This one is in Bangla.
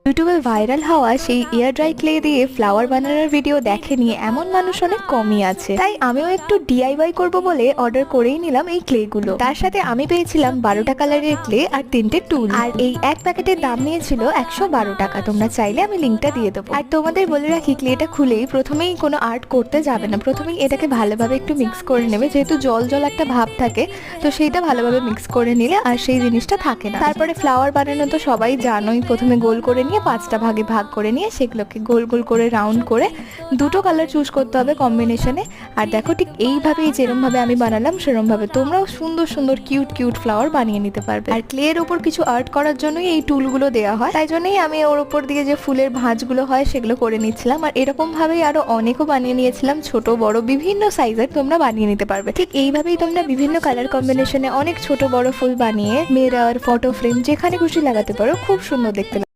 ইউটিউবে ভাইরাল হওয়া সেই এয়ার ড্রাই ক্লে দিয়ে ফ্লাওয়ার বানানোর ভিডিও দেখেনি এমন মানুষ অনেক কমই আছে। তাই আমিও একটু ডিআইওয়াই করব বলে অর্ডার করেই নিলাম এই ক্লে গুলো। তার সাথে আমি পেয়েছিলাম 12টা কালারের ক্লে আর 3টে টুল। আর এই এক প্যাকেটের দাম নিয়েছিল 112 টাকা। তোমরা চাইলে আমি লিঙ্কটা দিয়ে দেবো। আর তোমাদের বলে রাখি, ক্লেটা খুলেই প্রথমেই কোনো আর্ট করতে যাবে না, প্রথমেই এটাকে ভালোভাবে একটু মিক্স করে নেবে, যেহেতু জল জল একটা ভাব থাকে, তো সেইটা ভালোভাবে মিক্স করে নিলে আর সেই জিনিসটা থাকে না। তারপরে ফ্লাওয়ার বানানো তো সবাই জানোই, প্রথমে গোল করে নিয়ে 5টা ভাগে ভাগ করে নিয়ে সেগুলোকে গোল গোল করে রাউন্ড করে 2টো কালার চুজ করতে হবে কম্বিনেশনে। আর দেখো ঠিক এইভাবেই যেরমভাবে আমি বানালাম সেরমভাবে তোমরাও সুন্দর সুন্দর কিউট কিউট ফ্লাওয়ার বানিয়ে নিতে পারবে। আর ক্লের ওপর কিছু আর্ট করার জন্যই এই টুলগুলো দেওয়া হয়, তাই জন্যই আমি ওর ওপর দিয়ে যে ফুলের ভাঁজগুলো হয় সেগুলো করে নিচ্ছিলাম। আর এরকম ভাবেই আরো অনেকও বানিয়ে নিয়েছিলাম, ছোট বড় বিভিন্ন সাইজের তোমরা বানিয়ে নিতে পারবে। ঠিক এইভাবেই তোমরা বিভিন্ন কালার কম্বিনেশনে অনেক ছোট বড় ফুল বানিয়ে মিরর, ফটো ফ্রেম যেখানে খুশি লাগাতে পারো, খুব সুন্দর দেখতে লাগে।